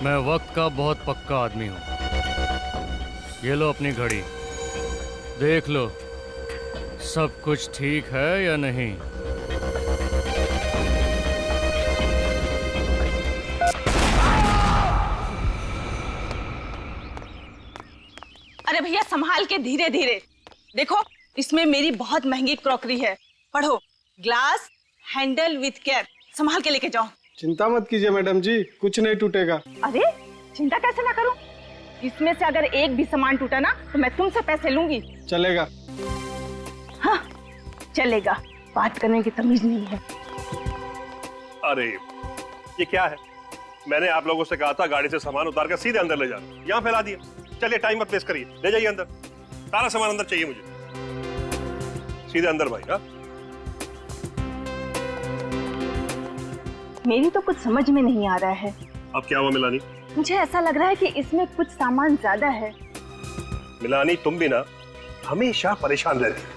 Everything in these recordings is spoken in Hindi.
मैं वक्त का बहुत पक्का आदमी हूँ। ये लो अपनी घड़ी, देख लो सब कुछ ठीक है या नहीं। अरे भैया संभाल के, धीरे धीरे। देखो इसमें मेरी बहुत महंगी क्रॉकरी है, पढ़ो। ग्लास हैंडल विथ केयर, संभाल के लेके जाओ। चिंता मत कीजिए मैडम जी, कुछ नहीं टूटेगा। अरे चिंता कैसे ना करूं? इसमें से अगर एक भी सामान टूटा ना तो मैं तुमसे पैसे लूंगी। चलेगा। हाँ चलेगा, बात करने की तमीज नहीं है। अरे ये क्या है? मैंने आप लोगों से कहा था गाड़ी से सामान उतार कर सीधे अंदर ले जाना, यहाँ फैला दिया। चलिए टाइम मत वेस्ट करिए, ले जाइए अंदर। सारा सामान अंदर चाहिए मुझे, सीधे अंदर भाई। हाँ मेरी तो कुछ समझ में नहीं आ रहा है। अब क्या हुआ मिलानी? मुझे ऐसा लग रहा है कि इसमें कुछ सामान ज्यादा है। मिलानी तुम भी ना हमेशा परेशान रहती हो।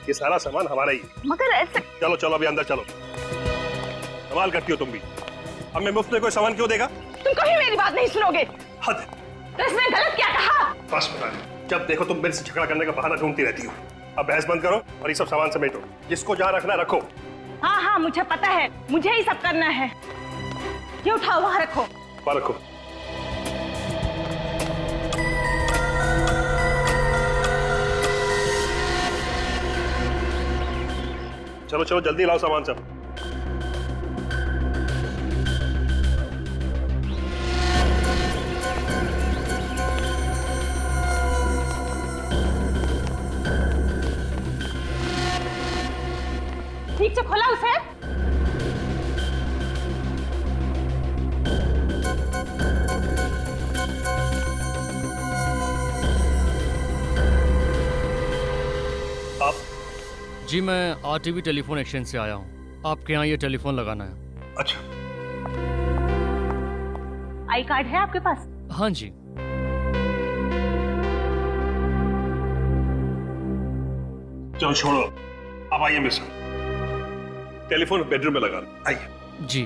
ये सारा सामान हमारा ही है। मगर ऐसा। चलो चलो अभी अंदर चलो, कमाल करती हो तुम भी। अब मैं मुफ्त में कोई सामान क्यों देगा? तुम कभी मेरी बात नहीं सुनोगे। हद है। तो इसमें गलत क्या कहा? बस मिलानी, जब देखो तुम मेरे से झगड़ा करने का बहाना ढूंढती रहती हो। अब बहस बंद करो और ये सब सामान समेटो, जिसको जहाँ रखना रखो। हाँ हाँ मुझे पता है, मुझे ही सब करना है। ये उठाओ, वहाँ रखो। वहाँ रखो। चलो चलो जल्दी लाओ सामान सब। ठीक से खोला उसे। आप? जी मैं आरटीवी टेलीफोन एक्सचेंज से आया हूँ, आपके यहाँ ये टेलीफोन लगाना है। अच्छा आई कार्ड है आपके पास? हाँ जी। चलो छोड़ो, आप आइए मेरे साथ। टेलीफोन बेडरूम में लगा लो, आइए। जी।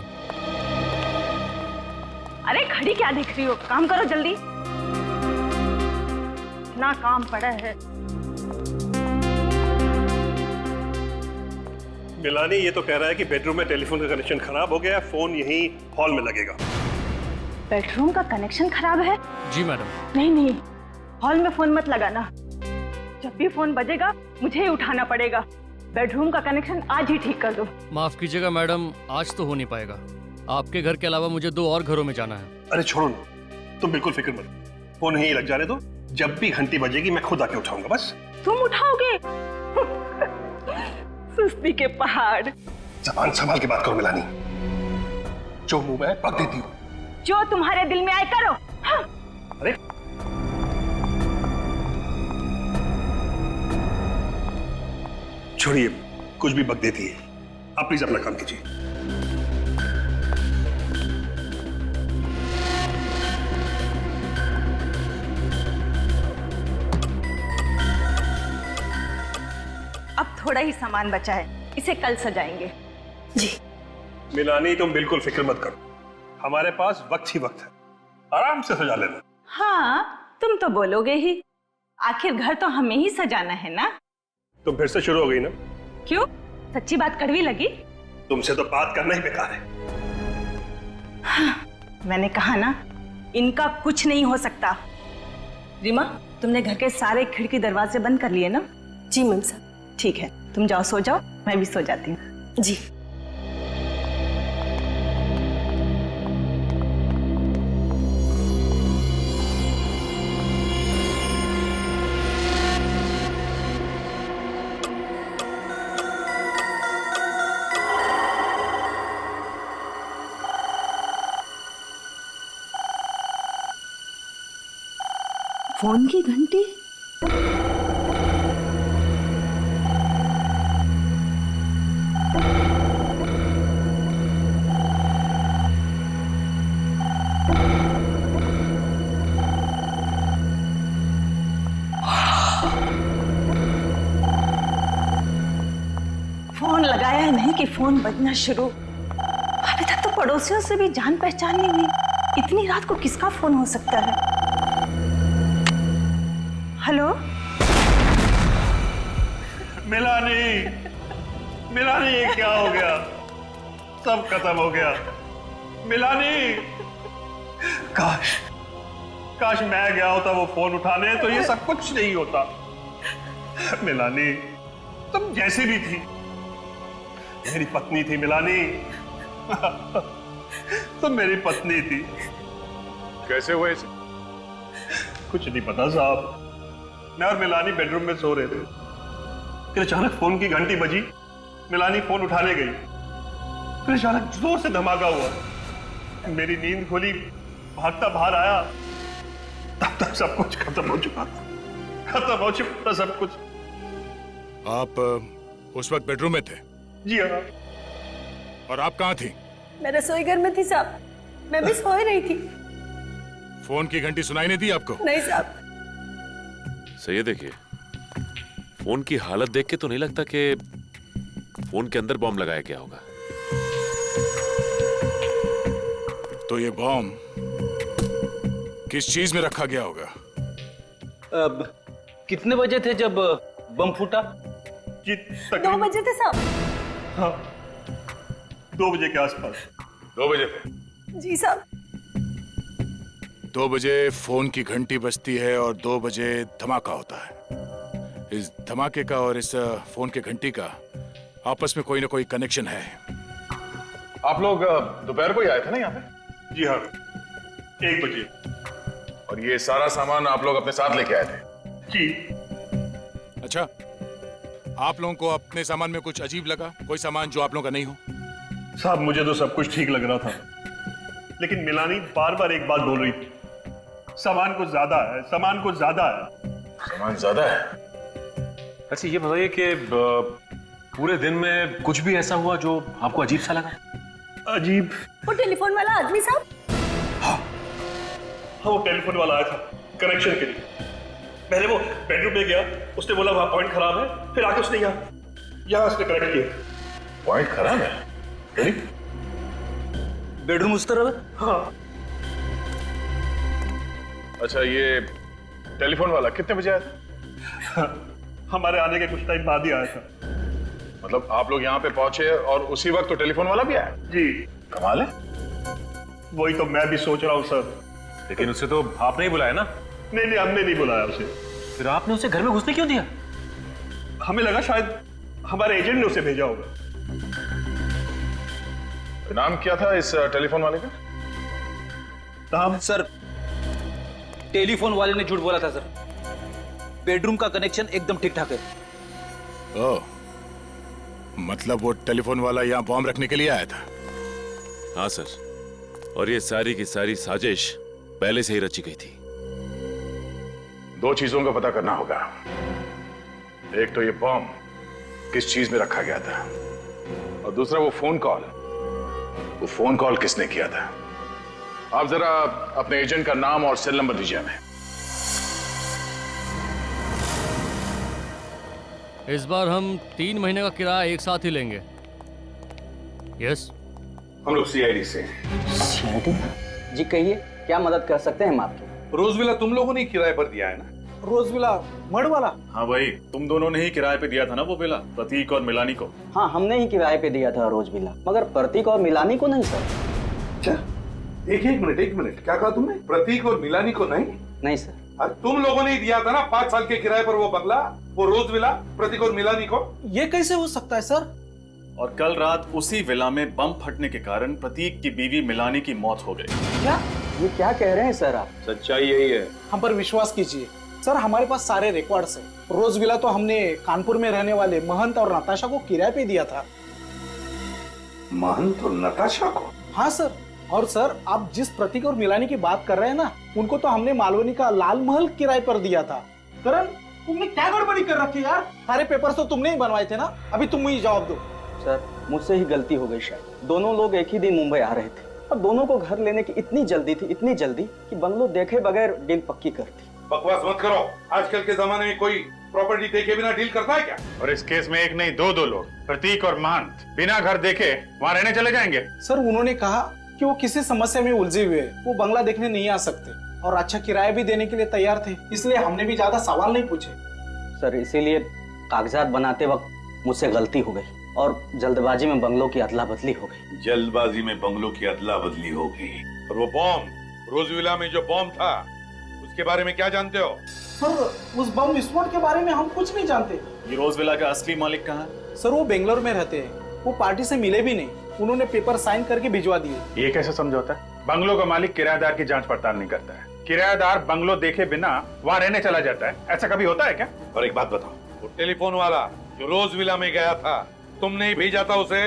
अरे घड़ी क्या देख रही हो, काम करो जल्दी। इतना काम पड़ा है। मिलानी ये तो कह रहा है कि बेडरूम में टेलीफोन का कनेक्शन खराब हो गया, फोन यहीं हॉल में लगेगा। बेडरूम का कनेक्शन खराब है? जी मैडम। नहीं नहीं, हॉल में फोन मत लगाना। जब भी फोन बजेगा मुझे ही उठाना पड़ेगा। बेडरूम का कनेक्शन आज ही ठीक कर दो। माफ कीजिएगा मैडम, आज तो हो नहीं पाएगा। आपके घर के अलावा मुझे 2 और घरों में जाना है। अरे छोड़ो ना, तुम बिल्कुल फिक्र मत, फोन यहीं लग जाने दो। जब भी घंटी बजेगी मैं खुद आके उठाऊंगा। बस तुम उठाओगे? सुस्ती के पहाड़। जबान संभाल के बात करो मिलानी, जो मुंह में पक देती हो। जो तुम्हारे दिल में आए करो। हाँ। अरे छोड़िए, कुछ भी बक देती है। आप प्लीज अपना काम कीजिए। अब थोड़ा ही सामान बचा है, इसे कल सजाएंगे। जी। मिलानी तुम बिल्कुल फिक्र मत करो, हमारे पास वक्त ही वक्त है, आराम से सजा लेना। हाँ तुम तो बोलोगे ही, आखिर घर तो हमें ही सजाना है ना। तुम फिर से शुरू हो गई ना? क्यों, सच्ची बात कड़वी लगी? तुमसे तो बात करना ही बेकार है। हाँ, मैंने कहा ना, इनका कुछ नहीं हो सकता। रीमा, तुमने घर के सारे खिड़की दरवाजे बंद कर लिए ना? जी मैम साहब। ठीक है, तुम जाओ सो जाओ, मैं भी सो जाती हूँ। जी। फोन की घंटी। फोन लगाया नहीं कि फोन बजना शुरू। अभी तक तो पड़ोसियों से भी जान पहचान नहीं हुई। इतनी रात को किसका फोन हो सकता है? हेलो? मिलानी, मिलानी, ये क्या हो गया? सब खत्म हो गया। मिलानी, काश काश मैं गया होता वो फोन उठाने, तो ये सब कुछ नहीं होता। मिलानी, तुम जैसी भी थी मेरी पत्नी थी। मिलानी, तुम मेरी पत्नी थी। कैसे हुए इसे? कुछ नहीं पता साहब। मैं और मिलानी बेडरूम में सो रहे थे, फिर अचानक फोन की घंटी बजी। मिलानी फोन उठाने गई, फिर अचानक जोर से धमाका हुआ। मेरी नींद खुली, भागता बाहर आया, तब तक सब कुछ खत्म हो चुका था। खत्म हो चुका था सब कुछ। आप उस वक्त बेडरूम में थे? जी हाँ। और आप कहाँ थी? मैं रसोई घर में थी साहब, मैं भी सो ही रही थी। फोन की घंटी सुनाई नहीं दी आपको? नहीं साहब। सही है, देखिए फोन की हालत देख के तो नहीं लगता कि फोन के अंदर बॉम्ब लगाया गया होगा। तो ये बॉम्ब किस चीज में रखा गया होगा? अब कितने बजे थे जब बम फूटा? जी 2 बजे थे साहब। हाँ, 2 बजे के आसपास। 2 बजे थे? जी साहब। 2 बजे फोन की घंटी बजती है और 2 बजे धमाका होता है। इस धमाके का और इस फोन की घंटी का आपस में कोई ना कोई कनेक्शन है। आप लोग दोपहर को ही आए थे ना यहाँ पे? जी हाँ, 1 बजे। और ये सारा सामान आप लोग अपने साथ लेके आए थे? जी। अच्छा, आप लोगों को अपने सामान में कुछ अजीब लगा? कोई सामान जो आप लोगों का नहीं हो? साहब मुझे तो सब कुछ ठीक लग रहा था, लेकिन मिलानी बार बार एक बात बोल रही थी, सामान कुछ ज्यादा है, सामान कुछ ज्यादा है। सामान ज्यादा है? अच्छा ये बताइए कि पूरे दिन में कुछ भी ऐसा हुआ जो आपको अजीब सा लगा? अजीब? वो टेलीफोन वाला आदमी साहब? हाँ, वो टेलीफोन वाला आया था कनेक्शन के लिए। पहले वो बेडरूम में गया, उसने बोला वहां पॉइंट खराब है, फिर आके उसने यहाँ उसने कनेक्ट किया। पॉइंट खराब है? बेडरूम उस तरफ? हाँ। अच्छा, ये टेलीफोन वाला कितने बजे आया था? हमारे आने के कुछ टाइम बाद ही आया था। मतलब आप लोग यहाँ पे पहुंचे और उसी वक्त तो टेलीफोन वाला भी आया? जी। कमाल है। वही तो मैं भी सोच रहा हूँ सर। लेकिन उसे तो आपने ही बुलाया ना? नहीं, हमने नहीं बुलाया उसे। फिर आपने उसे घर में घुसने क्यों दिया? हमें लगा शायद हमारे एजेंट ने उसे भेजा होगा। नाम क्या था इस टेलीफोन वाले का? नाम? सर, टेलीफोन वाले ने झूठ बोला था सर। बेडरूम का कनेक्शन एकदम ठीक ठाक है। ओह, मतलब वो टेलीफोन वाला यहाँ बॉम्ब रखने के लिए आया था? हाँ सर, और ये सारी की सारी साजिश पहले से ही रची गई थी। 2 चीजों का पता करना होगा। एक तो ये बॉम्ब किस चीज में रखा गया था, और दूसरा वो फोन कॉल किसने किया था। आप जरा अपने एजेंट का नाम और सेल नंबर दीजिए हमें। इस बार हम 3 महीने का किराया एक साथ ही लेंगे। यस। हम लोग सीआईडी से। जी कहिए, क्या मदद कर सकते हैं हम आपकी? रोजविला तुम लोगों ने किराए पर दिया है ना? रोजविला मड़ वाला? हाँ भाई, तुम दोनों ने ही किराए पे दिया था ना वो विला, प्रतीक और मिलानी को। हाँ, हमने ही किराए पे दिया था रोज विला, मगर प्रतीक और मिलानी को नहीं सर। अच्छा, एक मिनट, क्या कहा तुमने? प्रतीक और मिलानी को नहीं? नहीं सर। तुम लोगों ने ही दिया था ना 5 साल के किराए पर वो बंगला, वो रोज विला, प्रतीक और मिलानी को। ये कैसे हो सकता है सर? और कल रात उसी विला में बम फटने के कारण प्रतीक की बीवी मिलानी की मौत हो गई। क्या? ये क्या कह रहे हैं सर आप? सच्चाई यही है। हम पर विश्वास कीजिए सर, हमारे पास सारे रिकॉर्ड्स हैं। रोज विला तो हमने कानपुर में रहने वाले महंत और नताशा को किराए पे दिया था। महंत और नताशा को? हाँ सर। और सर, आप जिस प्रतीक और मिलानी की बात कर रहे हैं ना, उनको तो हमने मालवनी का लाल महल किराए पर दिया था। करण, तुमने क्या गड़बड़ी कर रखी यार? सारे पेपर्स तो तुमने ही बनवाए थे ना, अभी तुम ही जवाब दो। सर, मुझसे ही गलती हो गई शायद। दोनों लोग एक ही दिन मुंबई आ रहे थे और दोनों को घर लेने की इतनी जल्दी थी कि बंगलो देखे बगैर डील पक्की कर दी। बकवास मत करो, आजकल के जमाने में कोई प्रॉपर्टी देखे बिना डील करता है क्या? और इस केस में एक नहीं 2 लोग, प्रतीक और महंत, बिना घर देखे वहां रहने चले जाएंगे? सर, उन्होंने कहा कि वो किसी समस्या में उलझे हुए हैं, वो बंगला देखने नहीं आ सकते और अच्छा किराया भी देने के लिए तैयार थे, इसलिए हमने भी ज्यादा सवाल नहीं पूछे। सर इसीलिए कागजात बनाते वक्त मुझसे गलती हो गई और जल्दबाजी में बंगलों की अदला बदली हो गई। जल्दबाजी में बंगलों की अदला बदली हो गई। और वो बॉम्ब, रोज विला में जो बॉम्ब था, उसके बारे में क्या जानते हो? सर उस बम विस्फोट के बारे में हम कुछ नहीं जानते। ये रोज विला का असली मालिक कहाँ है? सर वो बेंगलोर में रहते हैं, वो पार्टी से मिले भी नहीं, उन्होंने पेपर साइन करके भिजवा दिए। ये कैसे समझौता है? बंगलों का मालिक किराएदार की जांच पड़ताल नहीं करता है, किराएदार बंगलो देखे बिना वहाँ रहने चला जाता है, ऐसा कभी होता है क्या? और एक बात बताओ, वो टेलीफोन वाला जो रोज विला में गया था, तुमने ही भेजा था उसे?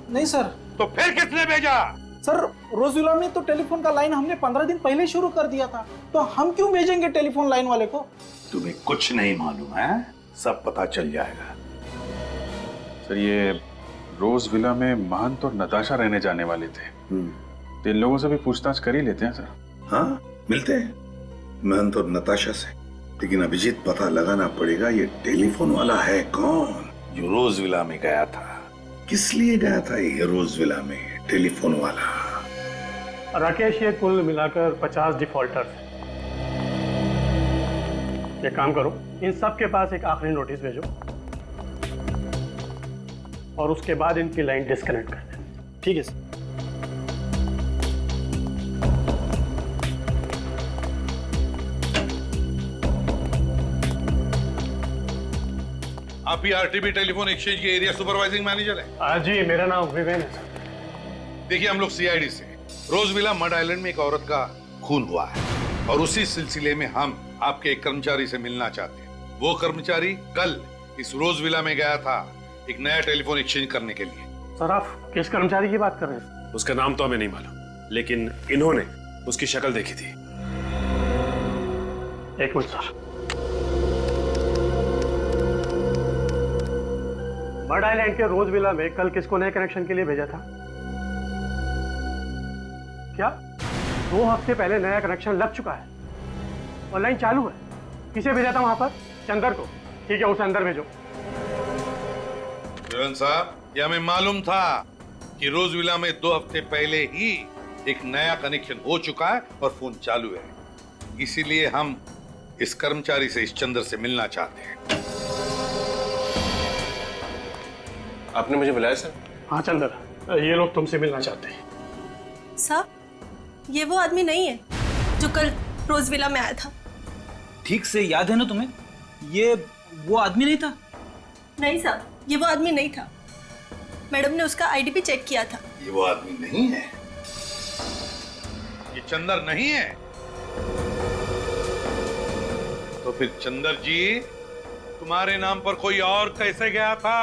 नहीं सर। तो फिर किसने भेजा? सर रोजविला में तो टेलीफोन का लाइन हमने 15 दिन पहले शुरू कर दिया था, तो हम क्यों भेजेंगे टेलीफोन लाइन वाले को? तुम्हें कुछ नहीं मालूम है, सब पता चल जाएगा। सर ये रोज विला में महंत और नताशा रहने जाने वाले थे, तो इन लोगों से भी पूछताछ कर ही लेते हैं सर। हाँ मिलते हैं महंत और नताशा से, लेकिन अभिजीत पता लगाना पड़ेगा ये टेलीफोन वाला है कौन जो रोज विला में गया था, किस लिए गया था ये रोज विला में टेलीफोन वाला। राकेश ये कुल मिलाकर 50 डिफॉल्टर्स हैं। एक काम करो, इन सब के पास एक आखिरी नोटिस भेजो और उसके बाद इनकी लाइन डिस्कनेक्ट कर दें। ठीक है सर। आप ही आरटीबी टेलीफोन एक्सचेंज के एरिया सुपरवाइजिंग मैनेजर हैं? जी मेरा नाम विवेन है सर। देखिए हम लोग सीआईडी से, रोज विला मड आइलैंड में एक औरत का खून हुआ है और उसी सिलसिले में हम आपके एक कर्मचारी से मिलना चाहते हैं। वो कर्मचारी कल इस रोज विला में गया था एक नया टेलीफोन एक्सचेंज करने के लिए। सर आप किस कर्मचारी की बात कर रहे हैं? उसका नाम तो हमें नहीं मालूम, लेकिन इन्होंने उसकी शक्ल देखी थी। एक मिनट सर। मड आइलैंड के रोज विला में कल किसको नए कनेक्शन के लिए भेजा था? क्या 2 हफ्ते पहले नया कनेक्शन लग चुका है, ऑनलाइन चालू है? किसे भेजा था वहां पर? चंदर को। ठीक है उसे अंदर भेजो। साहब ये हमें मालूम था कि रोज विला में 2 हफ्ते पहले ही एक नया कनेक्शन हो चुका है और फोन चालू है, इसीलिए हम इस कर्मचारी से, इस चंदर से मिलना चाहते हैं। आपने मुझे बुलाया सर? हाँ चंदर, ये लोग तुमसे मिलना चाहते हैं। साहब ये वो आदमी नहीं है जो कल रोज विला में आया था। ठीक से याद है ना तुम्हें? ये वो आदमी नहीं था? नहीं साहब ये वो आदमी नहीं था, मैडम ने उसका आईडी भी चेक किया था। ये वो आदमी नहीं है? ये चंदर नहीं है? तो फिर चंदर जी तुम्हारे नाम पर कोई और कैसे गया था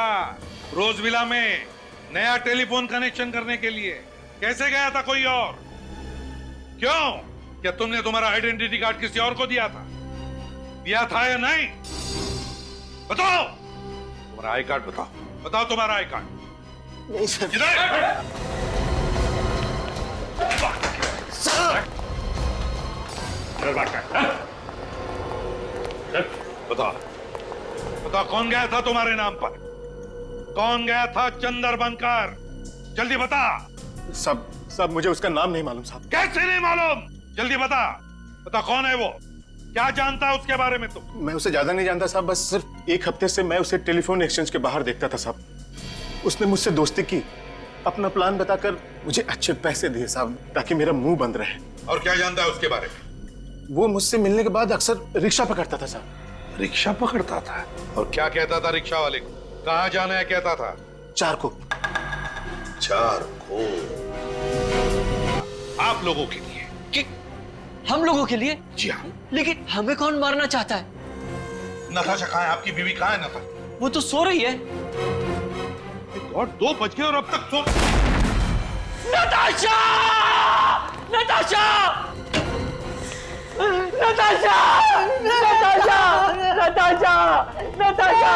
रोज विला में नया टेलीफोन कनेक्शन करने के लिए? कैसे गया था कोई और? क्यों? क्या तुमने तुम्हारा आइडेंटिटी कार्ड किसी और को दिया था? दिया था या नहीं? बताओ तुम्हारा आई कार्ड बताओ, बताओ तुम्हारा आई कार्ड। नहीं सर। बताओ बताओ कौन गया था तुम्हारे नाम पर? कौन गया था चंदर बनकर? जल्दी बता। सब मुझे उसका नाम नहीं मालूम साहब। कैसे नहीं मालूम? जल्दी बता, बता कौन है वो? क्या जानता है उसके बारे में तुम? मैं उसे ज्यादा नहीं जानता साहब, बस सिर्फ 1 हफ्ते से मैं उसे टेलीफोन एक्सचेंज के बाहर देखता था साहब। उसने मुझसे दोस्ती की, अपना प्लान बताकर मुझे अच्छे पैसे दिए साहब, ताकि मेरा मुंह बंद रहे। और क्या जानता है उसके बारे में? वो मुझसे मिलने के बाद अक्सर रिक्शा पकड़ता था साहब। रिक्शा पकड़ता था? और क्या कहता था रिक्शा वाले को? कहाँ जाना है कहता था? चारकोप। आप लोगों के लिए। कि हम लोगों के लिए? जी हाँ। लेकिन हमें कौन मारना चाहता है? नताशा कहाँ है? आपकी बीवी कहाँ है नताशा? वो तो सो रही है। और 2 बज गए और अब तक सो। नताशा! नताशा! नताशा! नताशा! नताशा! नताशा!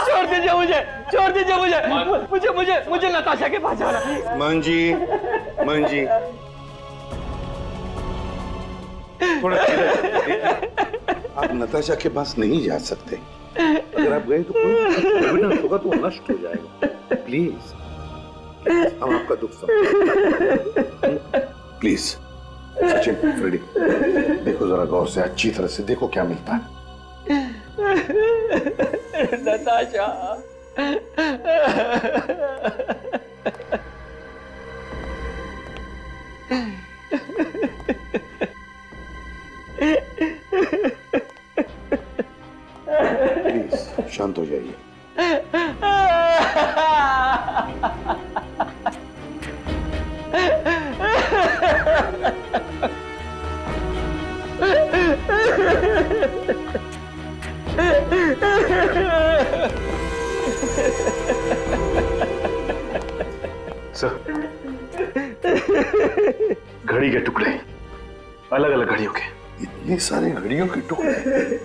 छोड़ दीजिए मुझे, छोड़ दीजिए मुझे नताशा के पास जाना है। मान जी थोड़ा आप नताशा के पास नहीं जा सकते। अगर आप गए तो कोई एविडेंस होगा तो नष्ट हो जाएगा। प्लीज हम आपका दुख समझते। प्लीज सचिन, फ्रेडी, देखो जरा गौर से, अच्छी तरह से देखो क्या मिलता है। नताशा, प्लीज शांत हो जाइए। सर, घड़ी के टुकड़े, अलग अलग घड़ियों के। इतने सारे घड़ियों के टुकड़े?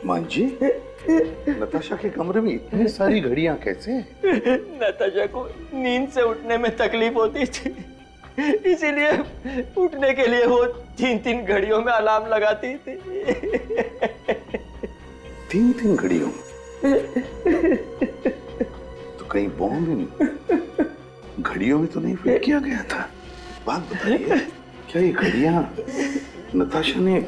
मान जी, नताशा के कमरे में इतनी सारी घड़ियां कैसे? नताशा को नींद से उठने में तकलीफ होती थी, इसीलिए उठने के लिए वो 3-3 घड़ियों में अलार्म लगाती थी। 3-3 घड़ियों? तो कहीं बॉम्ब इन घड़ियों में तो नहीं फिट किया गया था? बात बताइए, क्या ये घड़ियां नताशा ने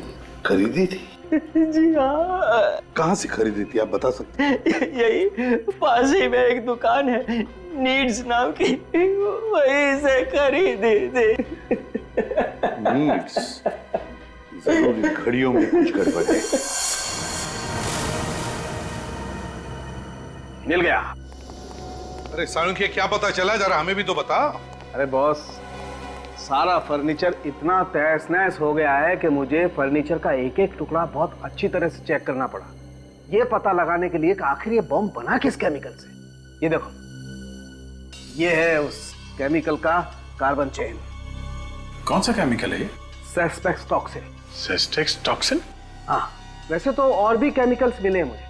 खरीदी थी? जी हाँ। कहाँ से खरीदी थी, आप बता सकते हैं? यही पास ही में एक दुकान है, नीड्स नाम की, वहीं से खरीदी थी। नीड्स? जरूर घड़ियों में कुछ गड़बड़ है। मिल गया। अरे साळुंखे, क्या पता चला, जरा हमें भी तो बता। अरे बॉस, सारा फर्नीचर इतना तहस नहस हो गया है कि मुझे फर्नीचर का एक एक टुकड़ा बहुत अच्छी तरह से चेक करना पड़ा, ये पता लगाने के लिए कि आखिर ये बम बना किस केमिकल से। ये देखो, ये है उस केमिकल का कार्बन चेन। कौन सा केमिकल है ये? सेस्पेक्स टॉक्सिन। सेस्पेक्स टॉक्सिन? हाँ, वैसे तो और भी केमिकल्स मिले हैं मुझे,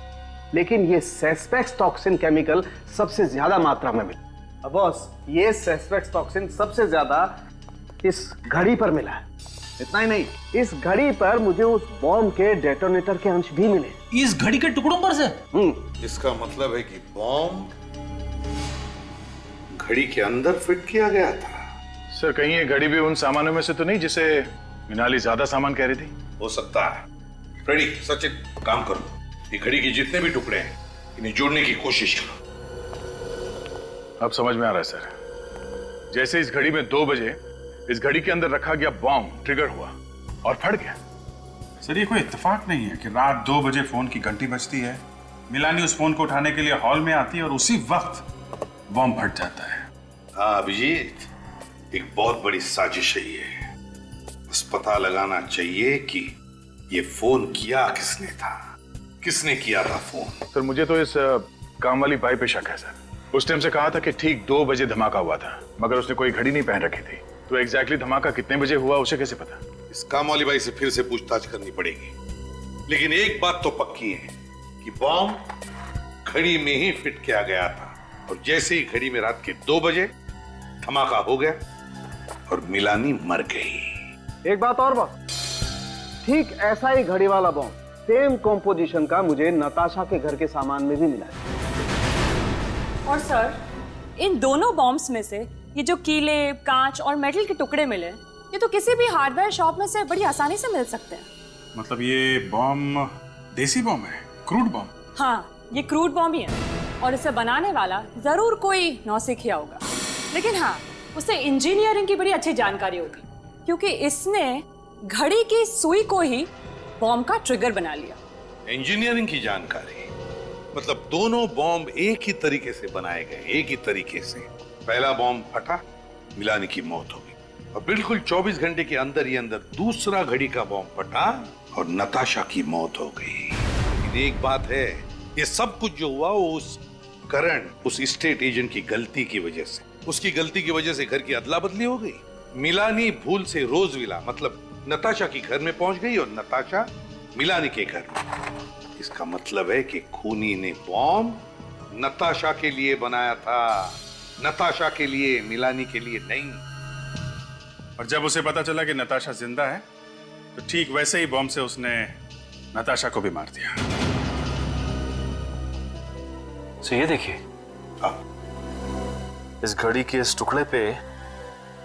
लेकिन ये सेस्पेक्स टॉक्सिन केमिकल सबसे ज्यादा मात्रा में मिला। अब बॉस, ये सेस्पेक्स टॉक्सिन सबसे ज्यादा इस घड़ी पर मिला है। इतना ही नहीं, इस घड़ी पर मुझे उस बॉम्ब के डेटोनेटर के अंश भी मिले। इस घड़ी के टुकड़ों पर से? इसका मतलब है कि बॉम्ब घड़ी के अंदर फिट किया गया था। सर, कहीं ये घड़ी भी उन सामानों में से तो नहीं जिसे मिनाली ज्यादा सामान कह रही थी? हो सकता है। फ्रेडी, सचिन, काम करो, ये घड़ी के जितने भी टुकड़े हैं इन्हें जोड़ने की कोशिश करो। अब समझ में आ रहा है सर। जैसे इस घड़ी में 2 बजे इस घड़ी के अंदर रखा गया बॉम्ब ट्रिगर हुआ और फट गया। सर, ये कोई इत्तेफाक नहीं है कि रात 2 बजे फोन की घंटी बजती है, मिलानी उस फोन को उठाने के लिए हॉल में आती है और उसी वक्त बॉम्ब फट जाता है। हाँ अभिजीत, एक बहुत बड़ी साजिश है ये। बस पता लगाना चाहिए कि ये फोन किया किसने था, किसने किया था फोन। सर, मुझे तो इस काम वाली बाई पे शक है सर। उस टाइम से कहा था कि ठीक 2 बजे धमाका हुआ था, मगर उसने कोई घड़ी नहीं पहन रखी थी, तो एग्जैक्टली धमाका कितने बजे हुआ उसे कैसे पता? इस काम वाली बाई से फिर से पूछताछ करनी पड़ेगी, लेकिन एक बात तो पक्की है कि बॉम्ब घड़ी में ही फिट किया गया था, और जैसे ही घड़ी में रात के 2 बजे धमाका हो गया और मिलानी मर गई। एक बात और बात, ठीक ऐसा ही घड़ी वाला बॉम्ब सेम कॉम्पोजिशन का मुझे नताशा के घर के सामान में भी मिला है। और सर, इन दोनों बॉम्ब्स में से ये जो कीले, कांच और मेटल के टुकड़े मिले, ये तो किसी भी हार्डवेयर शॉप में से बड़ी आसानी से मिल सकते हैं। मतलब ये बॉम्ब देसी बॉम्ब है, क्रूड बॉम्ब? हाँ, ये क्रूड बॉम्ब ही है, और इसे बनाने वाला जरूर कोई नौसिखिया होगा, लेकिन हाँ, उसे इंजीनियरिंग की बड़ी अच्छी जानकारी होगी, क्योंकि इसने घड़ी की सुई को ही बॉम्ब का ट्रिगर बना लिया। इंजीनियरिंग की जानकारी? मतलब दोनों बॉम्ब एक ही तरीके से बनाए गए, एक ही तरीके से। पहला बॉम्ब फटा, मिलानी की मौत हो गई, और बिल्कुल 24 घंटे के अंदर ही अंदर दूसरा घड़ी का बॉम्ब फटा और नताशा की मौत हो गई। लेकिन एक बात है, ये सब कुछ जो हुआ वो उस करण, उस स्टेट एजेंट की गलती की वजह से, उसकी गलती की वजह से घर की अदला बदली हो गई। मिलानी भूल से रोजविला मतलब नताशा के घर में पहुंच गई और नताशा मिलानी के घर में। इसका मतलब है कि खूनी ने बॉम्ब नताशा के लिए बनाया था, नताशा के लिए, मिलानी के लिए नहीं। और जब उसे पता चला कि नताशा जिंदा है, तो ठीक वैसे ही बॉम्ब से उसने नताशा को भी मार दिया। तो ये देखिए, इस घड़ी के इस टुकड़े पे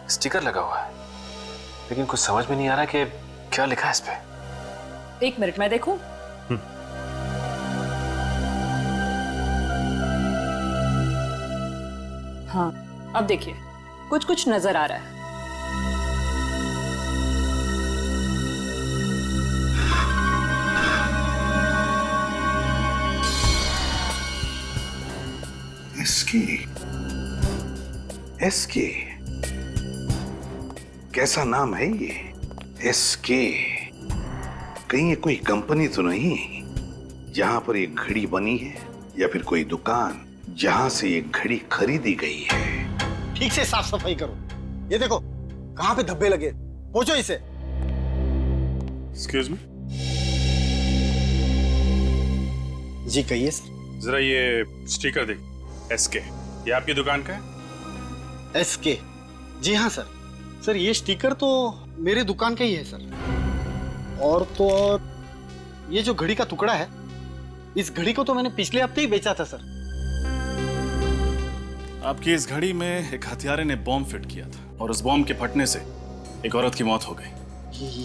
स्टिकर लगा हुआ है, लेकिन कुछ समझ में नहीं आ रहा कि क्या लिखा है इस पे। 1 मिनट मैं देखूं। हाँ, अब देखिए कुछ कुछ नजर आ रहा है। एसके कैसा नाम है ये? एसके कहीं ये कोई कंपनी तो नहीं जहां पर ये घड़ी बनी है, या फिर कोई दुकान जहां से ये घड़ी खरीदी गई है? ठीक से साफ सफाई करो। ये देखो कहां पे धब्बे लगे, पोंछो इसे। एक्सक्यूज मी, जी कहिए सर। जरा ये स्टिकर देख, एसके, ये आपकी दुकान का है? एसके, जी हाँ सर। सर ये स्टिकर तो मेरे दुकान का ही है सर। और तो और ये जो घड़ी का टुकड़ा है, इस घड़ी को तो मैंने पिछले हफ्ते ही बेचा था सर। आपकी इस घड़ी में एक हथियारे ने बॉम्ब फिट किया था और उस बॉम्ब के फटने से एक औरत की मौत हो गई।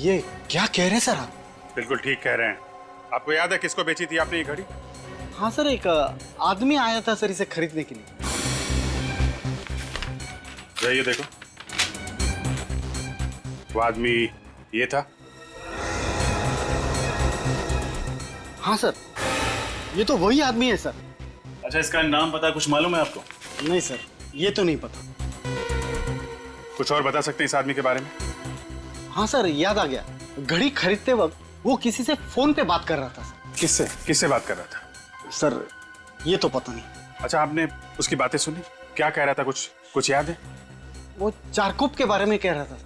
ये क्या कह रहे हैं सर आप? बिल्कुल ठीक कह रहे हैं। आपको याद है किसको बेची थी आपने ये घड़ी? हाँ सर, एक आदमी आया था सर इसे खरीदने के लिए। ये देखो, वो आदमी ये था। हाँ सर, ये तो वही आदमी है सर। अच्छा, इसका नाम पता कुछ मालूम है आपको? नहीं सर, ये तो नहीं पता। कुछ और बता सकते हैं इस आदमी के बारे में? हाँ सर, याद आ गया। घड़ी खरीदते वक्त वो किसी से फोन पे बात कर रहा था सर। किससे किससे बात कर रहा था? सर ये तो पता नहीं। अच्छा, आपने उसकी बातें सुनी? क्या कह रहा था, कुछ याद है? वो चारकोप के बारे में कह रहा था।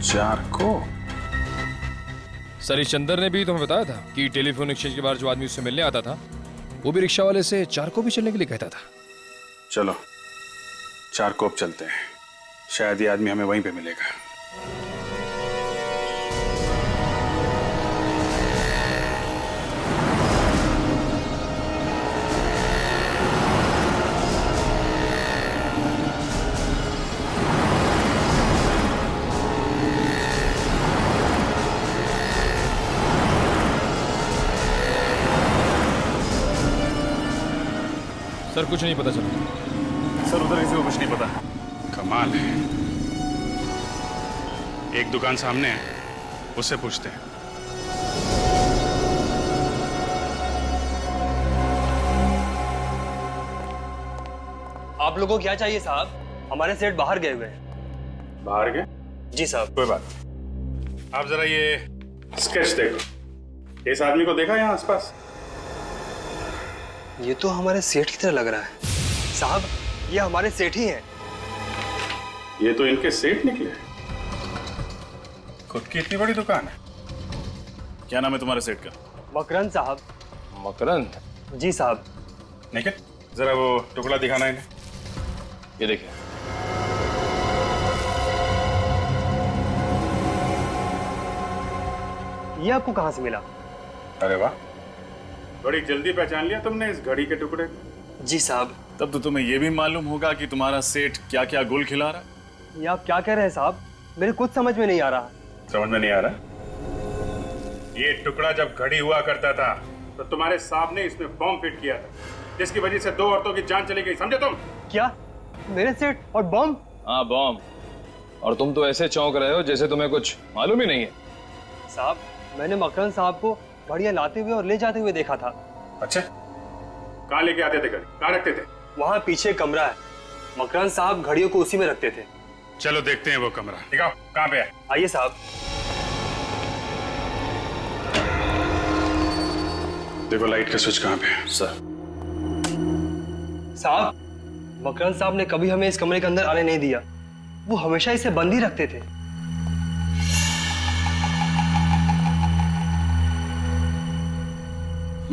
चारकोप? सर इस चंदर ने भी तुम्हें बताया था कि टेलीफोन एक्सचेंज के बाहर जो आदमी उससे मिलने आता था, वो भी रिक्शा वाले से चारकोप भी चलने के लिए कहता था। चलो चारकोप चलते हैं, शायद ये आदमी हमें वहीं पे मिलेगा। सर कुछ नहीं पता चला। सर उधर किसी को कुछ नहीं पता। कमाल है। एक दुकान सामने है, उससे पूछते हैं। आप लोगों को क्या चाहिए साहब? हमारे सेठ बाहर गए हुए हैं। बाहर गए? जी साहब। कोई बात नहीं। आप जरा ये स्केच देखो, इस आदमी को देखा यहाँ आसपास? ये तो हमारे सेठ की तरह लग रहा है साहब। ये हमारे सेठ ही हैं। ये तो इनके सेठ निकले। खुद की इतनी बड़ी दुकान है। क्या नाम है तुम्हारे सेठ का? मकरंद साहब। मकरंद? जी साहब। निखिल, जरा वो टुकड़ा दिखाना इन्हें। ये देखिए। ये आपको कहां से मिला? अरे वाह, बड़ी जल्दी पहचान लिया तुमने इस घड़ी के टुकड़े को। जी साहब। तब तो तुम्हें यह भी मालूम होगा कि तुम्हारा सेठ क्या क्या गुल खिला रहा है। ये आप क्या कह रहे हैं साहब? मेरे कुछ समझ में नहीं आ रहा। समझ में नहीं आ रहा? ये टुकड़ा जब घड़ी हुआ करता था तो तुम्हारे साहब ने इसमें बॉम्ब फिट किया था, जिसकी वजह से 2 औरतों की जान चली गई, समझे तुम? क्या? मेरे सेठ और बॉम्ब? हाँ बॉम्ब। और तुम तो ऐसे चौंक रहे हो जैसे तुम्हें कुछ मालूम ही नहीं है। साहब, मैंने मकरंद साहब को घड़ियां लाते हुए और ले जाते हुए देखा था। अच्छा, कहाँ लेके आते थे घड़ी, कहाँ रखते थे? वहाँ पीछे कमरा है, मकरंद साहब घड़ियों को उसी में रखते थे। चलो देखते हैं वो कमरा। दिखाओ कहाँ पे है। आइए साहब। देखो लाइट का स्विच कहाँ पे है। सर। साहब, मकरंद साहब ने कभी हमें इस कमरे के अंदर आने नहीं दिया। वो हमेशा इसे बंद ही रखते थे।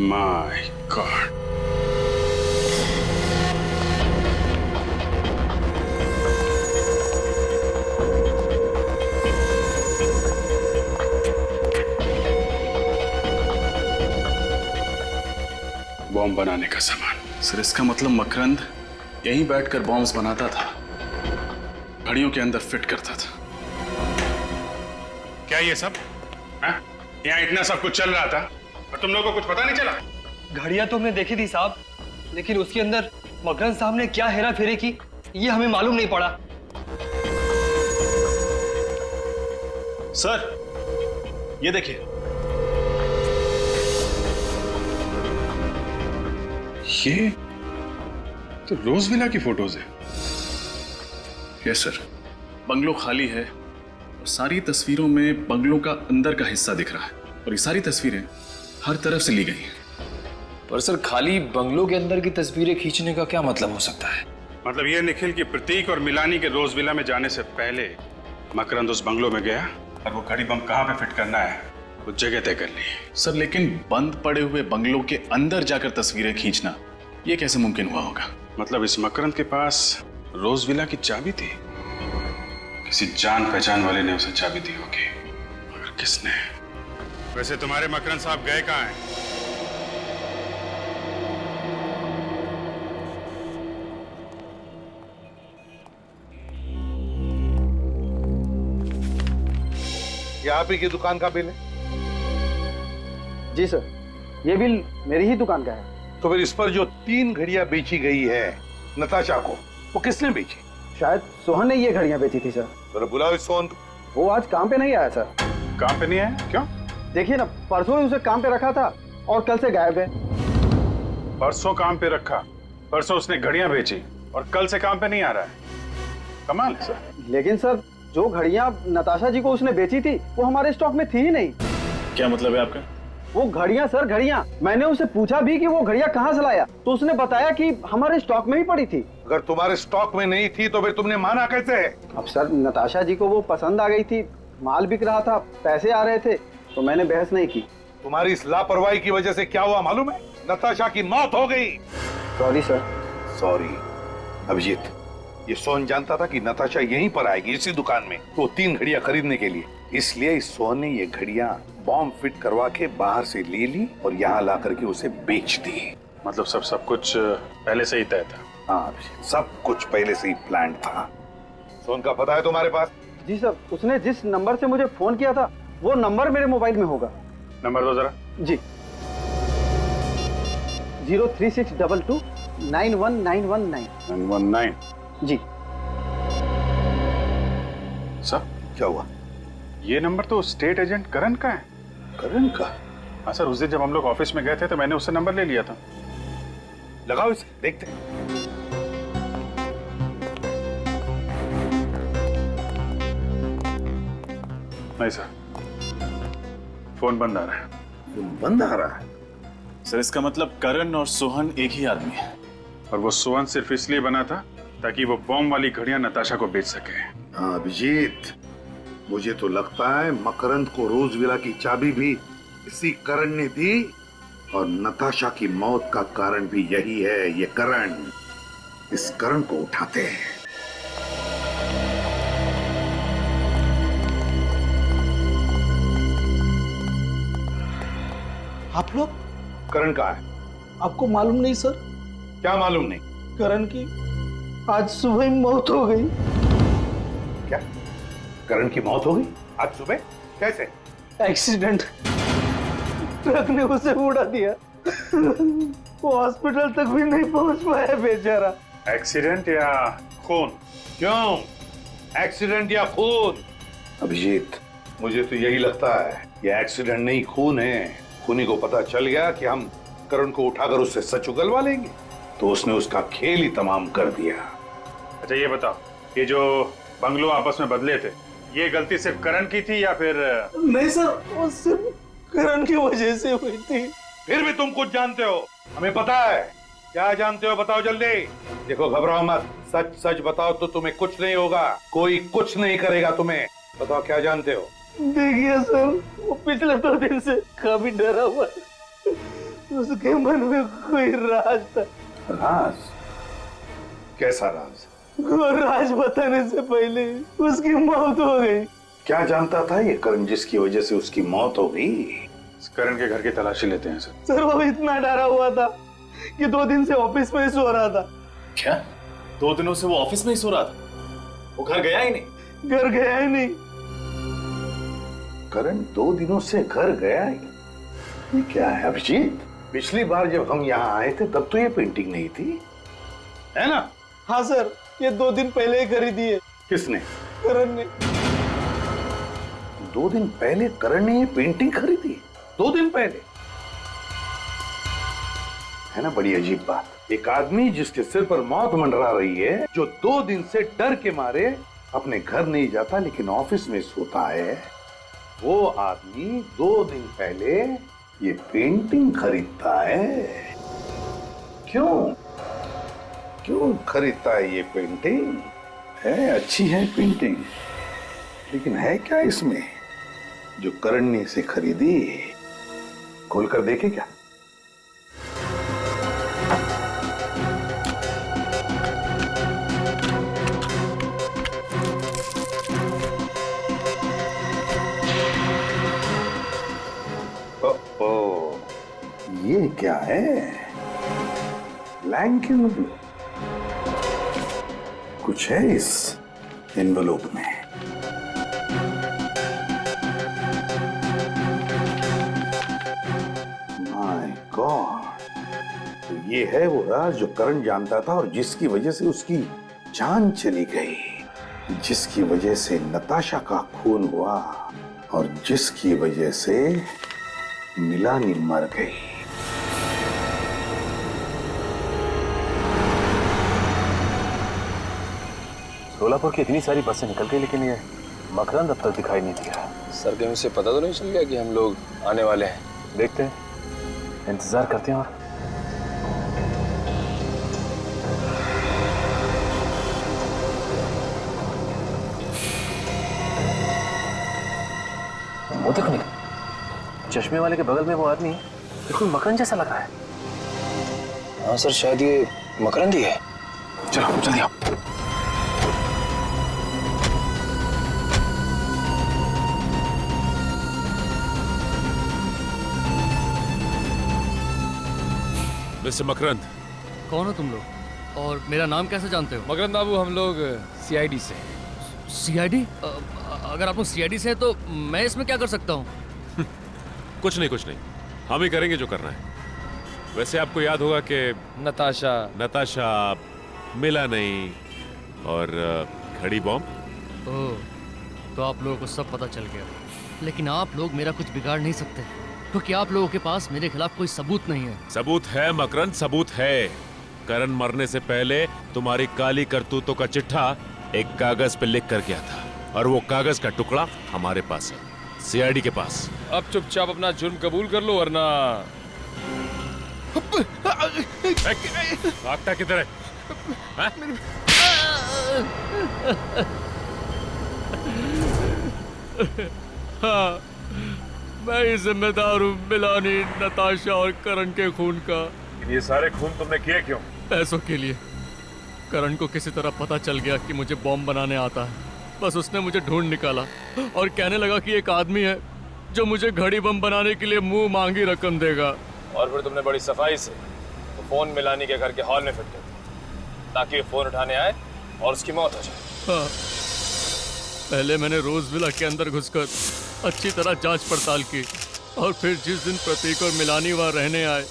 My God. बॉम्ब बनाने का सामान। सर इसका मतलब मकरंद यहीं बैठकर बॉम्ब्स बनाता था। घड़ियों के अंदर फिट करता था। क्या ये सब? यहाँ इतना सब कुछ चल रहा था और तुम लोगों को कुछ पता नहीं चला? घड़ियां तो हमने देखी थी साहब, लेकिन उसके अंदर मकरंद साहब ने क्या हेरा फेरी की ये हमें मालूम नहीं पड़ा। सर, ये देखिए, ये तो रोज विला की फोटोज है। यस सर, बंगलो खाली है और सारी तस्वीरों में बंगलों का अंदर का हिस्सा दिख रहा है और ये सारी तस्वीरें हर तरफ से ली गई हैं। पर सर, खाली बंगलों के अंदर की तस्वीरें खींचने का क्या मतलब हो सकता है? मतलब ये निखिल की प्रतीक और मिलानी के रोज विला में जाने से पहले मकरंद उस बंगलो में गया और वो घड़ी बम कहाँ पे फिट करना है वो जगह तय कर ली। सर, लेकिन बंद पड़े हुए बंगलों के अंदर जाकर तस्वीरें खींचना ये कैसे मुमकिन हुआ होगा? मतलब इस मकरंद के पास रोज विला की चाबी थी, किसी जान पहचान वाले ने उसे चाबी दी होगी, मगर किसने? वैसे तुम्हारे मकरंद साहब गए कहाँ हैं? ये आप ही की दुकान का बिल है? जी सर, ये बिल मेरी ही दुकान का है। तो फिर इस पर जो 3 घड़ियां बेची गई है नताशा को, वो किसने बेची? शायद सोहन ने ये घड़ियां बेची थी सर। तो बुलाओ इस सोहन को। वो आज काम पे नहीं आया सर। काम पे नहीं आया? क्यों? देखिए ना, परसों ही उसे काम पे रखा था और कल से गायब है। परसों काम पे रखा, परसों उसने घड़ियां बेची और कल से काम पे नहीं आ रहा है। कमाल है सर। लेकिन सर, जो घड़ियां नताशा जी को उसने बेची थी वो हमारे स्टॉक में थी ही नहीं। क्या मतलब है आपका? वो घड़ियां सर, घड़ियां। मैंने उसे पूछा भी कि वो घड़ियां कहाँ से लाया, तो उसने बताया कि हमारे स्टॉक में ही पड़ी थी। अगर तुम्हारे स्टॉक में नहीं थी तो फिर तुमने माना कैसे? अब सर, नताशा जी को वो पसंद आ गई थी, माल बिक रहा था, पैसे आ रहे थे, तो मैंने बहस नहीं की। तुम्हारी इस लापरवाही की वजह से क्या हुआ मालूम है? नताशा की मौत हो गई। Sorry sir. सॉरी अभिजीत, ये सोहन जानता था कि नताशा यहीं पर आएगी, इसी दुकान में, तो 3 घड़ियां खरीदने के लिए। इसलिए इस सोहन ने ये घड़ियां बॉम्ब फिट करवा के बाहर से ले ली और यहाँ ला करके उसे बेच दी। मतलब सब कुछ पहले से ही तय था? हाँ, सब कुछ पहले से ही प्लान था। सोहन का पता है तुम्हारे पास? जी सर, उसने जिस नंबर से मुझे फोन किया था वो नंबर मेरे मोबाइल में होगा। नंबर दो जरा। जी, 03622 91919 919। जी सर, क्या हुआ? ये नंबर तो स्टेट एजेंट करण का है। करण का? हाँ सर, उस दिन जब हम लोग ऑफिस में गए थे तो मैंने उससे नंबर ले लिया था। लगाओ इसे, देखते हैं। नहीं सर, फोन बंद आ रहा है। फोन बंद आ रहा है? सर, इसका मतलब करण और सोहन एक ही आदमी है और वो सोहन सिर्फ इसलिए बना था ताकि वो बॉम्ब वाली घड़ियां नताशा को बेच सके। हाँ अभिजीत, मुझे तो लगता है मकरंद को रोज विला की चाबी भी इसी करण ने दी और नताशा की मौत का कारण भी यही है, ये करण। इस करण को उठाते हैं। आप लोग? करण कहाँ है? आपको मालूम नहीं सर? क्या मालूम नहीं? करण की आज सुबह मौत हो गई। क्या? करण की मौत हो गई आज सुबह? कैसे? एक्सीडेंट, ट्रक ने उसे उड़ा दिया। वो हॉस्पिटल तक भी नहीं पहुंच पाया बेचारा। एक्सीडेंट या खून? क्यों एक्सीडेंट या खून? अभिजीत, मुझे तो यही लगता है ये एक्सीडेंट नहीं खून है। खूनी को पता चल गया कि हम करण को उठाकर उससे सच उगलवा लेंगे, तो उसने उसका खेल ही तमाम कर दिया। अच्छा ये बताओ, ये जो बंगलो आपस में बदले थे, ये गलती सिर्फ करण की थी या फिर? नहीं सर, वो सिर्फ करण की वजह से हुई थी। फिर भी तुम कुछ जानते हो, हमें पता है। क्या जानते हो बताओ जल्दी। देखो घबराओ मत, सच सच बताओ तो तुम्हें कुछ नहीं होगा, कोई कुछ नहीं करेगा तुम्हें। बताओ क्या जानते हो। देखिए सर, वो पिछले 2 दिन से काफी डरा हुआ है। उसके मन में कोई राज था। राज? कैसा राज? वो राज बताने से पहले उसकी मौत हो गई। क्या जानता था ये करण जिसकी वजह से उसकी मौत हो गई? करण के घर की तलाशी लेते हैं सर। सर, वो इतना डरा हुआ था कि 2 दिन से ऑफिस में ही सो रहा था। क्या? 2 दिनों से वो ऑफिस में ही सो रहा था? वो घर गया ही नहीं। घर गया ही नहीं। करण 2 दिनों से घर गया ही। ये क्या है अभिजीत? पिछली बार जब हम यहाँ आए थे तब तो ये पेंटिंग नहीं थी, है ना? हाँ सर, ये 2 दिन पहले ही खरीदी है। किसने? करण ने। 2 दिन पहले करण ने ये पेंटिंग खरीदी? 2 दिन पहले? है ना बड़ी अजीब बात। एक आदमी जिसके सिर पर मौत मंडरा रही है, जो 2 दिन से डर के मारे अपने घर नहीं जाता लेकिन ऑफिस में सोता है, वो आदमी 2 दिन पहले ये पेंटिंग खरीदता है। क्यों खरीदता है ये पेंटिंग? है अच्छी है पेंटिंग, लेकिन है क्या इसमें जो करण ने इसे खरीदी? खोलकर देखे क्या? ये क्या है? Blank envelope. कुछ है इस एनवलप में। माय गॉड, तो ये है वो राज जो करण जानता था और जिसकी वजह से उसकी जान चली गई, जिसकी वजह से नताशा का खून हुआ और जिसकी वजह से मिलानी मर गई। सोलापुर की इतनी सारी बसें निकल गई, लेकिन ये मकरंद अब तक दिखाई नहीं दिया। सर कहीं उसे पता तो नहीं चल गया कि हम लोग आने वाले हैं? देखते हैं, इंतजार करते हैं। और वो देखो नहीं, चश्मे वाले के बगल में वो आदमी बिल्कुल मकरंद जैसा लग रहा है। हाँ सर, शायद ये मकरंद ही है। चलो जल्दी आओ। मिस्टर मकरंद। कौन हो तुम लोग और मेरा नाम कैसे जानते हो? मकरंद बाबू, हम लोग सीआईडी से। सीआईडी? अगर आप लोग सीआईडी से हैं तो मैं इसमें क्या कर सकता हूँ? कुछ नहीं, हम ही करेंगे जो करना है। वैसे आपको याद होगा कि नताशा मिला नहीं और घड़ी बॉम्ब। ओह, तो आप लोगों को सब पता चल गया। लेकिन आप लोग मेरा कुछ बिगाड़ नहीं सकते क्योंकि आप लोगों के पास मेरे खिलाफ कोई सबूत नहीं है। सबूत है मकरंद, सबूत है। करण मरने से पहले तुम्हारी काली करतूतों का चिट्ठा एक कागज पे लिख कर गया था और वो कागज का टुकड़ा हमारे पास है, सीआईडी के पास। अब चुपचाप अपना जुर्म कबूल कर लो वरना। भागता किधर है? हाँ, मैं ही जिम्मेदार हूँ मिलानी, नताशा और करण के खून का। ये सारे खून तुमने किए क्यों? पैसों के लिए। करण को किसी तरह पता चल गया कि मुझे बॉम्ब बनाने आता है। बस उसने मुझे ढूंढ निकाला और कहने लगा कि एक आदमी है जो मुझे घड़ी बम बनाने के लिए मुंह मांगी रकम देगा। और फिर तुमने बड़ी सफाई से तो फोन मिलानी के घर के हॉल में फिट कर दिया ताकि फोन उठाने आए और उसकी मौत हो जाए। हाँ, पहले मैंने रोज विला के अंदर घुसकर अच्छी तरह जांच पड़ताल की और फिर जिस दिन प्रतीक और मिलानी वहां रहने आए,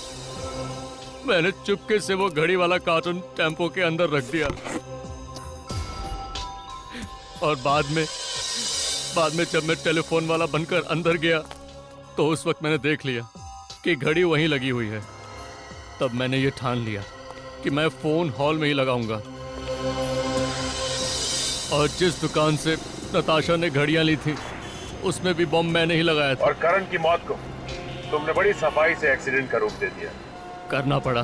मैंने चुपके से वो घड़ी वाला कार्टून टेम्पो के अंदर रख दिया। और बाद में जब मैं टेलीफोन वाला बनकर अंदर गया तो उस वक्त मैंने देख लिया कि घड़ी वहीं लगी हुई है। तब मैंने ये ठान लिया कि मैं फोन हॉल में ही लगाऊंगा। और जिस दुकान से नताशा ने घड़ियां ली थी उसमें भी बम मैंने ही लगाया था। और करण की मौत को तुमने बड़ी सफाई से एक्सीडेंट का रूप दे दिया। करना पड़ा,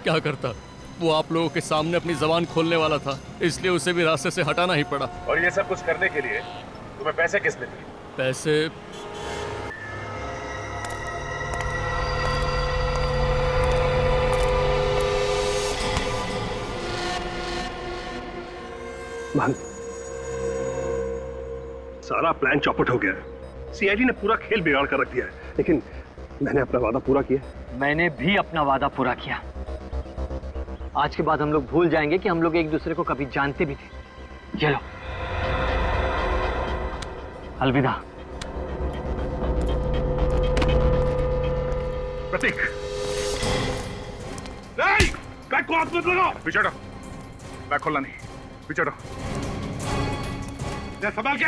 क्या करता। वो आप लोगों के सामने अपनी जबान खोलने वाला था, इसलिए उसे भी रास्ते से हटाना ही पड़ा। और ये सब कुछ करने के लिए तुम्हें पैसे किसने दिए? पैसे सारा प्लान चौपट हो गया। सीआईडी ने पूरा खेल बिगाड़ कर रख दिया है, लेकिन मैंने अपना वादा पूरा किया। मैंने भी अपना वादा पूरा किया। आज के बाद हम लोग भूल जाएंगे कि हम लोग एक दूसरे को कभी जानते भी थे। ये लो, अलविदा। प्रतीक, नहीं, बैग को हाथ मत लगाओ। पीछे हटो, बैग खोलना नहीं, पीछे हटो। संभाल के।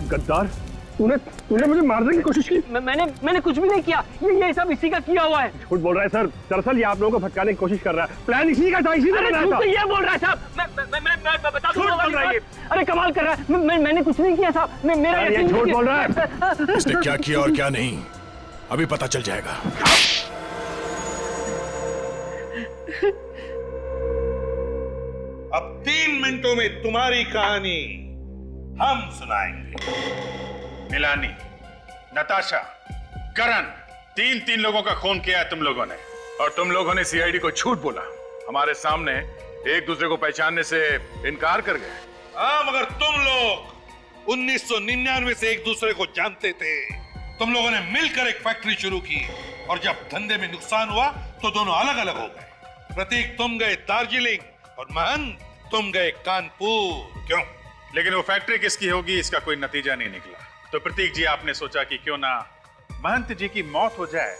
गद्दार, तूने मुझे मारने की कोशिश की। मैंने कुछ भी नहीं किया, ये सब इसी का किया हुआ है। झूठ बोल रहा है सर, दरअसल ये आप लोगों को भटकाने की कोशिश कर रहा है। प्लान इसी का था, इसी ने बनाया था। ये बोल रहा है साहब, मैं बता दूंगा। अरे कमाल कर रहा है, मैंने कुछ नहीं किया साहब। मेरा ये झूठ बोल रहा है। इसने क्या किया और क्या नहीं अभी पता चल जाएगा। अब 3 मिनटों में तुम्हारी कहानी हम सुनाएंगे। मिलानी, नताशा, करण, तीन लोगों का खून किया है तुम लोगों ने, और तुम लोगों ने सीआईडी को झूठ बोला। हमारे सामने एक दूसरे को पहचानने से इनकार कर गए। हाँ, मगर तुम लोग 1999 से एक दूसरे को जानते थे। तुम लोगों ने मिलकर एक फैक्ट्री शुरू की, और जब धंधे में नुकसान हुआ तो दोनों अलग अलग हो गए। प्रतीक तुम गए दार्जिलिंग और महंत तुम गए कानपुर। क्यों? लेकिन वो फैक्ट्री किसकी होगी इसका कोई नतीजा नहीं निकला। तो प्रतीक जी, आपने सोचा कि क्यों ना महंत जी की मौत हो जाए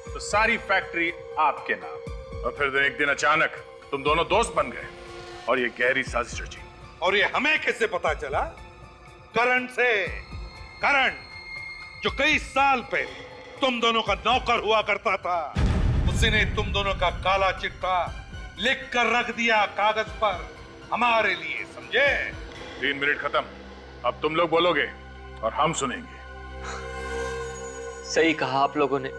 तो सारी फैक्ट्री आपके नाम। और फिर एक दिन अचानक तुम दोनों दोस्त बन गए और ये गहरी साजिश रची। और ये हमें कैसे पता चला? करण से। करण जो कई साल पहले तुम दोनों का नौकर हुआ करता था, उसी ने तुम दोनों का काला चिट्ठा लिख कर रख दिया कागज पर हमारे लिए, समझे? 3 मिनट खत्म। अब तुम लोग बोलोगे और हम सुनेंगे। सही कहा आप लोगों ने,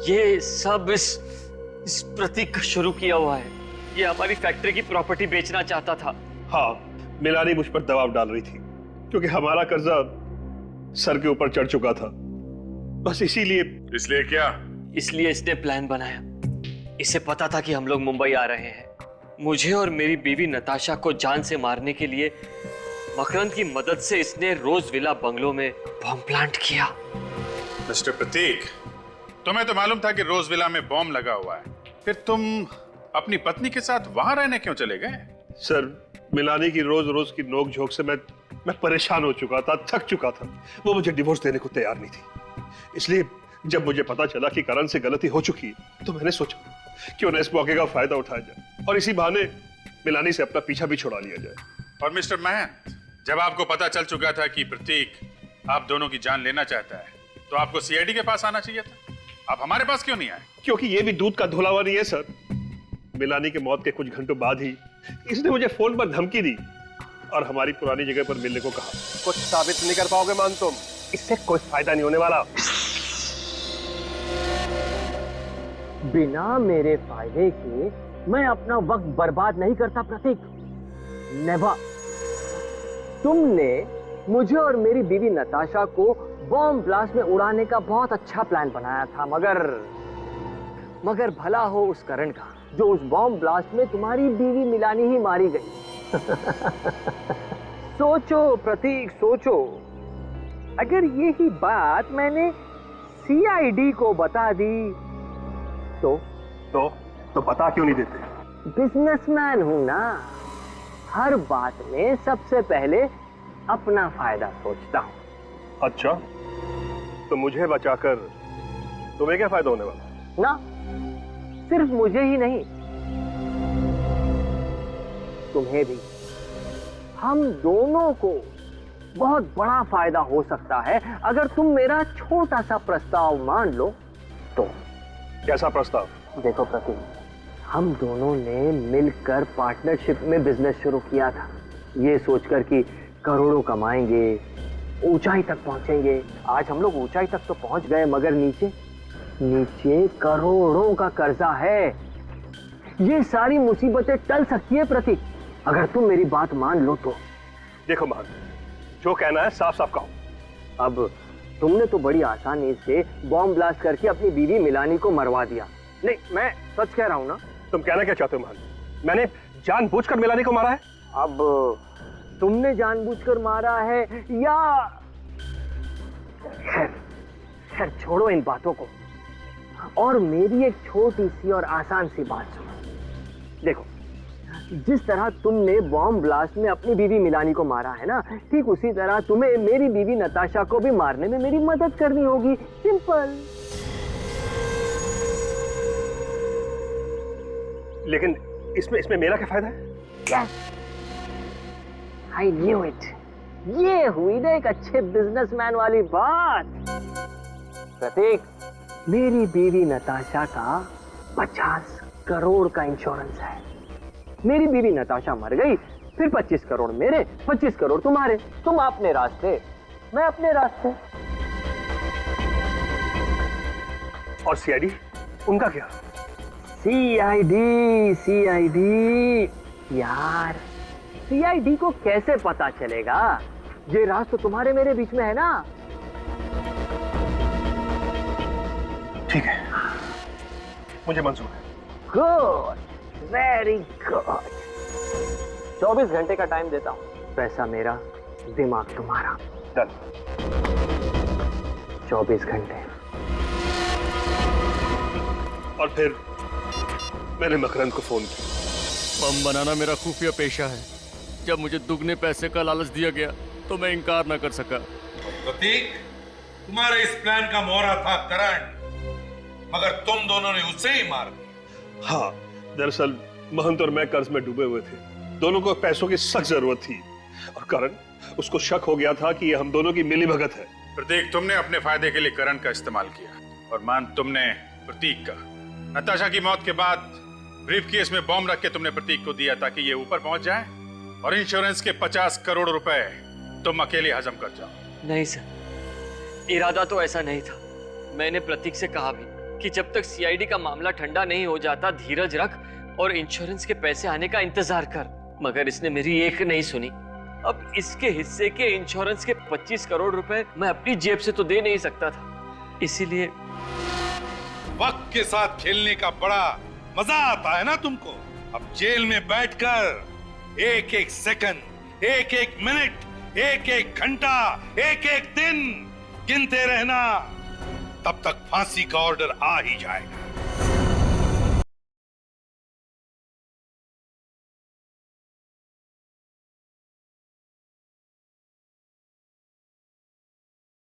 ये सब इस प्रतीक का शुरू किया हुआ है। ये हमारी फैक्ट्री की प्रॉपर्टी बेचना चाहता था। हाँ, मिलानी मुझ पर दबाव डाल रही थी क्योंकि हमारा कर्जा सर के ऊपर चढ़ चुका था। बस इसीलिए। इसलिए क्या? इसलिए इसने प्लान बनाया। इसे पता था कि हम लोग मुंबई आ रहे हैं। मुझे और मेरी बीवी नताशा को जान से मारने के लिए मकरंद की मदद से इसने रोज विला बंगलो में बॉम्ब प्लांट किया। मिस्टर प्रतीक, तुम्हें तो मालूम था कि रोज विला में बॉम्ब लगा हुआ है, फिर तुम अपनी पत्नी के साथ वहां रहने क्यों चले गए? सर, मिलानी की रोज रोज की नोक झोंक से मैं परेशान हो चुका था, थक चुका था। वो मुझे डिवोर्स देने को तैयार नहीं थी। इसलिए जब मुझे पता चला कि करण से गलती हो चुकी है तो मैंने सोचा क्यों ना इस मौके का फायदा उठाया जाए और इसी बहाने मिलानी से अपना पीछा भी छुड़ा लिया जाए। और मिस्टर महंत, जब आपको पता चल चुका था कि प्रतीक आप दोनों की जान लेना चाहता है तो आपको सीआईडी के पास आना चाहिए था। आप हमारे पास क्यों नहीं आए? क्योंकि ये भी दूध का धुलावा नहीं है सर। मिलानी के मौत के कुछ घंटों बाद ही इसने मुझे फोन पर धमकी दी और हमारी पुरानी जगह पर मिलने को कहा। कुछ साबित नहीं कर पाओगे मान तुम, इससे कोई फायदा नहीं होने वाला। बिना मेरे फायदे के मैं अपना वक्त बर्बाद नहीं करता प्रतीक। नेवर। तुमने मुझे और मेरी बीवी नताशा को बॉम्ब ब्लास्ट में उड़ाने का बहुत अच्छा प्लान बनाया था, मगर भला हो उस करण का जो उस बॉम्ब ब्लास्ट में तुम्हारी बीवी मिलानी ही मारी गई। सोचो प्रतीक, सोचो, अगर यही बात मैंने सीआईडी को बता दी तो बता क्यों नहीं देते? बिजनेसमैन हूं ना, हर बात में सबसे पहले अपना फायदा सोचता हूं। अच्छा, तो मुझे बचाकर तुम्हें क्या फायदा होने वाला? ना, सिर्फ मुझे ही नहीं, तुम्हें भी। हम दोनों को बहुत बड़ा फायदा हो सकता है अगर तुम मेरा छोटा सा प्रस्ताव मान लो तो। कैसा प्रस्ताव? देखो प्रतीक, हम दोनों ने मिलकर पार्टनरशिप में बिजनेस शुरू किया था, ये सोचकर कि करोड़ों कमाएंगे, ऊंचाई तक पहुंचेंगे। आज हम लोग ऊंचाई तक तो पहुंच गए, मगर नीचे करोड़ों का कर्जा है। ये सारी मुसीबतें टल सकती है प्रतीक, अगर तुम मेरी बात मान लो तो। देखो मान, जो कहना है साफ साफ कहो। अब तुमने तो बड़ी आसानी से बॉम्ब ब्लास्ट करके अपनी बीवी मिलानी को मरवा दिया। नहीं, मैं सच कह रहा हूं ना। तुम कहना क्या चाहते हो मान? मैंने जानबूझकर मिलानी को मारा है? अब तुमने जानबूझकर मारा है या खैर छोड़ो इन बातों को, और मेरी एक छोटी सी और आसान सी बात सुनो। देखो, जिस तरह तुमने बॉम्ब ब्लास्ट में अपनी बीवी मिलानी को मारा है ना, ठीक उसी तरह तुम्हें मेरी बीवी नताशा को भी मारने में मेरी मदद करनी होगी। सिंपल। लेकिन इसमें मेरा क्या फायदा है? I knew it. ये हुई ना एक अच्छे बिजनेसमैन वाली बात। प्रतीक, मेरी बीवी नताशा का 50 करोड़ का इंश्योरेंस है। मेरी बीवी नताशा मर गई, फिर 25 करोड़ मेरे, 25 करोड़ तुम्हारे। तुम अपने रास्ते, मैं अपने रास्ते। और सीआईडी, उनका क्या? सीआईडी यार, सीआईडी को कैसे पता चलेगा? ये राज तो तुम्हारे मेरे बीच में है ना। ठीक है, मुझे मंजूर है। Good, very good. 24 घंटे का टाइम देता हूं। पैसा मेरा, दिमाग तुम्हारा। डन। 24 घंटे। और फिर मैंने मकरंद को फोन किया। बम बनाना मेरा खुफिया पेशा है। जब मुझे दुगने पैसे का लालच दिया गया तो मैं इनकार न कर सका। प्रतीक, तुम्हारे इस प्लान का मोहरा था करण, मगर तुम दोनों ने उसे ही मार दिया। हाँ, दरअसल महंत और मैं कर्ज में डूबे हुए थे। दोनों को पैसों की सख्त जरूरत थी और करण, उसको शक हो गया था कि ये हम दोनों की मिलीभगत है। प्रतीक, तुमने अपने फायदे के लिए करण का इस्तेमाल किया और मान तुमने प्रतीक का। नताशा की मौत के बाद ब्रीफकेस में बॉम्ब रख के तुमने प्रतीक को दिया ताकि ये ऊपर पहुंच जाए और इंश्योरेंस के 50 करोड़ रुपए तुम अकेले हजम कर जाओ। नहीं सर, इरादा तो ऐसा नहीं था। मैंने प्रतीक से कहा भी कि जब तक सीआईडी का मामला ठंडा नहीं हो जाता धीरज रख और इंश्योरेंस के पैसे आने का इंतजार कर, मगर इसने मेरी एक नहीं सुनी। अब इसके हिस्से के इंश्योरेंस के 25 करोड़ रुपए मैं अपनी जेब से तो दे नहीं सकता था, इसीलिए। वक्त के साथ खेलने का बड़ा मजा आता है ना तुमको। अब जेल में बैठकर एक एक सेकंड, एक एक मिनट, एक एक घंटा, एक एक दिन गिनते रहना, तब तक फांसी का ऑर्डर आ ही जाएगा।